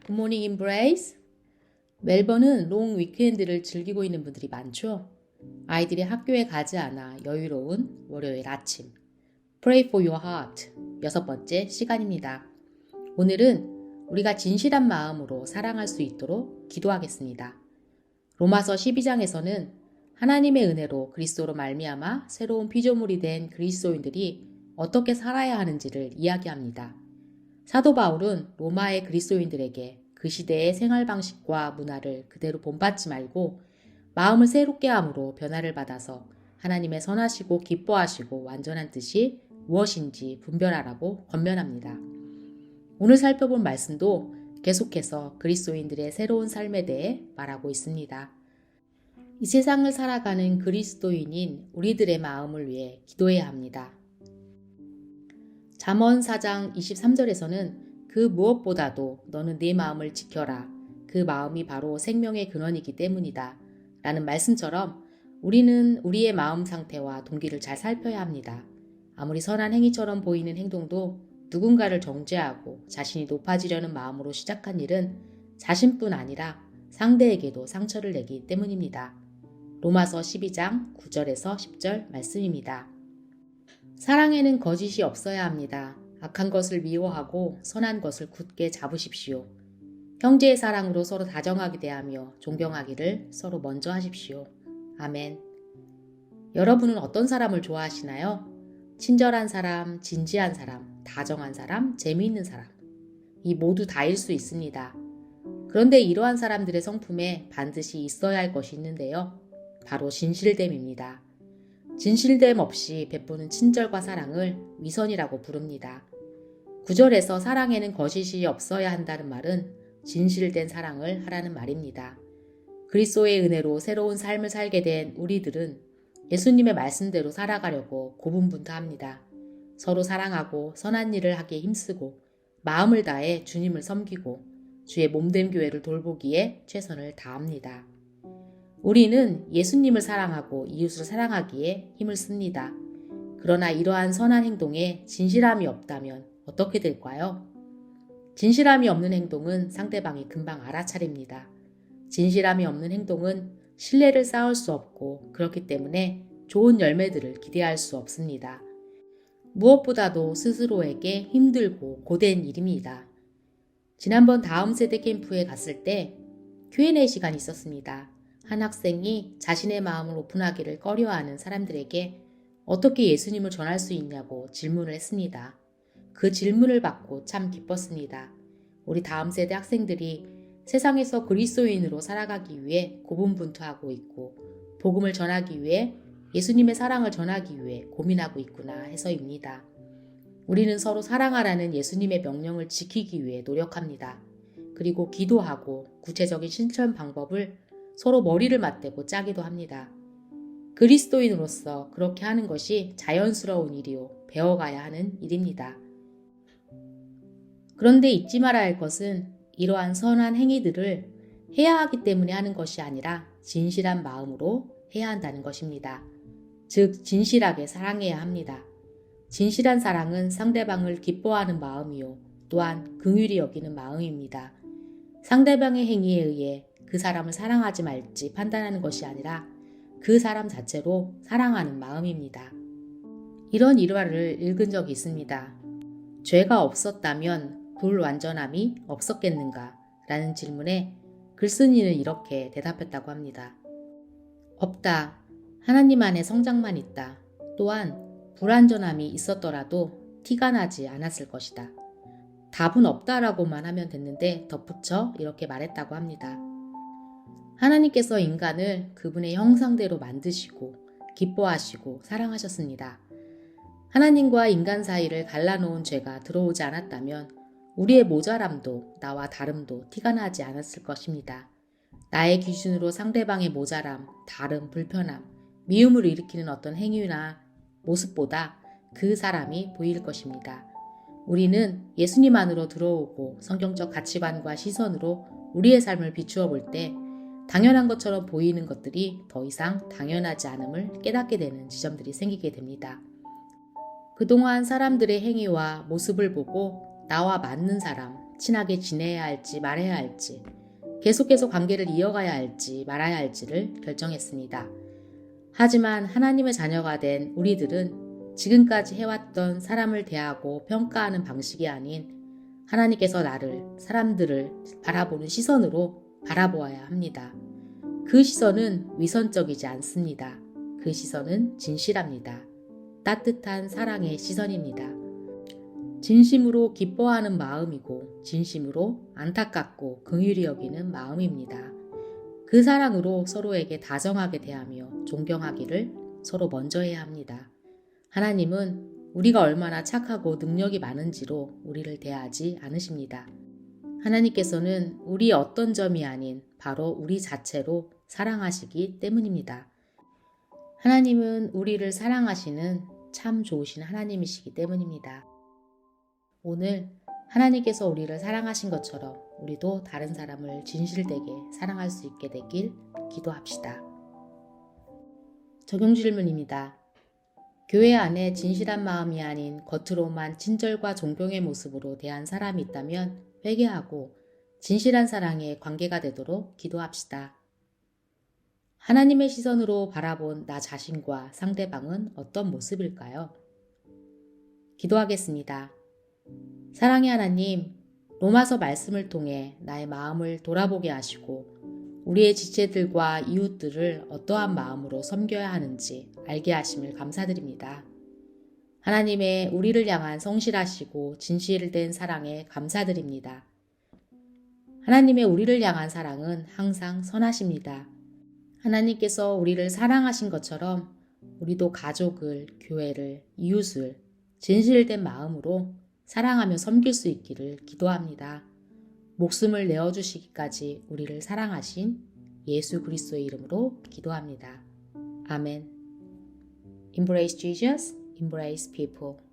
굿모닝 임브레이스. 멜번은 롱 위크엔드를 즐기고 있는 분들이 많죠. 아이들이 학교에 가지 않아 여유로운 월요일 아침. Pray for your heart. 6번째 시간입니다. 오늘은 우리가 진실한 마음으로 사랑할 수 있도록 기도하겠습니다. 로마서 12장에서는 하나님의 은혜로 그리스도로 말미암아 새로운 피조물이 된 그리스도인들이 어떻게 살아야 하는지를 이야기합니다. 사도 바울은 로마의 그리스도인들에게 그 시대의 생활 방식과 문화를 그대로 본받지 말고 마음을 새롭게 함으로 변화를 받아서 하나님의 선하시고 기뻐하시고 완전한 뜻이 무엇인지 분별하라고 권면합니다. 오늘 살펴본 말씀도 계속해서 그리스도인들의 새로운 삶에 대해 말하고 있습니다. 이 세상을 살아가는 그리스도인인 우리들의 마음을 위해 기도해야 합니다. 잠언 4장 23절에서는 그 무엇보다도 너는 네 마음을 지켜라. 그 마음이 바로 생명의 근원이기 때문이다. 라는 말씀처럼 우리는 우리의 마음 상태와 동기를 잘 살펴야 합니다. 아무리 선한 행위처럼 보이는 행동도 누군가를 정죄하고 자신이 높아지려는 마음으로 시작한 일은 자신뿐 아니라 상대에게도 상처를 내기 때문입니다. 로마서 12장 9절에서 10절 말씀입니다. 사랑에는 거짓이 없어야 합니다. 악한 것을 미워하고 선한 것을 굳게 잡으십시오. 형제의 사랑으로 서로 다정하게 대하며 존경하기를 서로 먼저 하십시오. 아멘. 여러분은 어떤 사람을 좋아하시나요? 친절한 사람, 진지한 사람, 다정한 사람, 재미있는 사람. 이 모두 다일 수 있습니다. 그런데 이러한 사람들의 성품에 반드시 있어야 할 것이 있는데요. 바로 진실됨입니다. 진실됨 없이 베푸는 친절과 사랑을 위선이라고 부릅니다. 9절에서 사랑에는 거짓이 없어야 한다는 말은 진실된 사랑을 하라는 말입니다. 그리스도의 은혜로 새로운 삶을 살게 된 우리들은 예수님의 말씀대로 살아가려고 고분분투합니다. 서로 사랑하고 선한 일을 하기에 힘쓰고 마음을 다해 주님을 섬기고 주의 몸된 교회를 돌보기에 최선을 다합니다. 우리는 예수님을 사랑하고 이웃을 사랑하기에 힘을 씁니다. 그러나 이러한 선한 행동에 진실함이 없다면 어떻게 될까요? 진실함이 없는 행동은 상대방이 금방 알아차립니다. 진실함이 없는 행동은 신뢰를 쌓을 수 없고 그렇기 때문에 좋은 열매들을 기대할 수 없습니다. 무엇보다도 스스로에게 힘들고 고된 일입니다. 지난번 다음 세대 캠프에 갔을 때 Q&A 시간이 있었습니다. 한 학생이 자신의 마음을 오픈하기를 꺼려하는 사람들에게 어떻게 예수님을 전할 수 있냐고 질문을 했습니다. 그 질문을 받고 참 기뻤습니다. 우리 다음 세대 학생들이 세상에서 그리스도인으로 살아가기 위해 고분분투하고 있고 복음을 전하기 위해 예수님의 사랑을 전하기 위해 고민하고 있구나 해서입니다. 우리는 서로 사랑하라는 예수님의 명령을 지키기 위해 노력합니다. 그리고 기도하고 구체적인 실천 방법을 서로 머리를 맞대고 짜기도 합니다. 그리스도인으로서 그렇게 하는 것이 자연스러운 일이요, 배워가야 하는 일입니다. 그런데 잊지 말아야 할 것은 이러한 선한 행위들을 해야 하기 때문에 하는 것이 아니라 진실한 마음으로 해야 한다는 것입니다. 즉, 진실하게 사랑해야 합니다. 진실한 사랑은 상대방을 기뻐하는 마음이요, 또한 긍휼히 여기는 마음입니다. 상대방의 행위에 의해 그 사람을 사랑하지 말지 판단하는 것이 아니라 그 사람 자체로 사랑하는 마음입니다. 이런 일화를 읽은 적이 있습니다. 죄가 없었다면 불완전함이 없었겠는가? 라는 질문에 글쓴이는 이렇게 대답했다고 합니다. 없다. 하나님 안에 성장만 있다. 또한 불완전함이 있었더라도 티가 나지 않았을 것이다. 답은 없다라고만 하면 됐는데 덧붙여 이렇게 말했다고 합니다. 하나님께서 인간을 그분의 형상대로 만드시고 기뻐하시고 사랑하셨습니다. 하나님과 인간 사이를 갈라놓은 죄가 들어오지 않았다면 우리의 모자람도 나와 다름도 티가 나지 않았을 것입니다. 나의 기준으로 상대방의 모자람, 다름, 불편함, 미움을 일으키는 어떤 행위나 모습보다 그 사람이 보일 것입니다. 우리는 예수님 안으로 들어오고 성경적 가치관과 시선으로 우리의 삶을 비추어 볼 때 당연한 것처럼 보이는 것들이 더 이상 당연하지 않음을 깨닫게 되는 지점들이 생기게 됩니다. 그동안 사람들의 행위와 모습을 보고 나와 맞는 사람, 친하게 지내야 할지 말아야 할지, 계속해서 관계를 이어가야 할지 말아야 할지를 결정했습니다. 하지만 하나님의 자녀가 된 우리들은 지금까지 해왔던 사람을 대하고 평가하는 방식이 아닌 하나님께서 나를, 사람들을 바라보는 시선으로 바라보아야 합니다. 그 시선은 위선적이지 않습니다. 그 시선은 진실합니다. 따뜻한 사랑의 시선입니다. 진심으로 기뻐하는 마음이고 진심으로 안타깝고 긍휼히 여기는 마음입니다. 그 사랑으로 서로에게 다정하게 대하며 존경하기를 서로 먼저 해야 합니다. 하나님은 우리가 얼마나 착하고 능력이 많은지로 우리를 대하지 않으십니다. 하나님께서는 우리의 어떤 점이 아닌 바로 우리 자체로 사랑하시기 때문입니다. 하나님은 우리를 사랑하시는 참 좋으신 하나님이시기 때문입니다. 오늘 하나님께서 우리를 사랑하신 것처럼 우리도 다른 사람을 진실되게 사랑할 수 있게 되길 기도합시다. 적용 질문입니다. 교회 안에 진실한 마음이 아닌 겉으로만 친절과 존경의 모습으로 대한 사람이 있다면 회개하고 진실한 사랑의 관계가 되도록 기도합시다. 하나님의 시선으로 바라본 나 자신과 상대방은 어떤 모습일까요? 기도하겠습니다. 사랑의 하나님, 로마서 말씀을 통해 나의 마음을 돌아보게 하시고 우리의 지체들과 이웃들을 어떠한 마음으로 섬겨야 하는지 알게 하심을 감사드립니다. 하나님의 우리를 향한 성실하시고 진실된 사랑에 감사드립니다. 하나님의 우리를 향한 사랑은 항상 선하십니다. 하나님께서 우리를 사랑하신 것처럼 우리도 가족을, 교회를, 이웃을 진실된 마음으로 사랑하며 섬길 수 있기를 기도합니다. 목숨을 내어주시기까지 우리를 사랑하신 예수 그리스도의 이름으로 기도합니다. 아멘. Embrace Jesus, embrace people.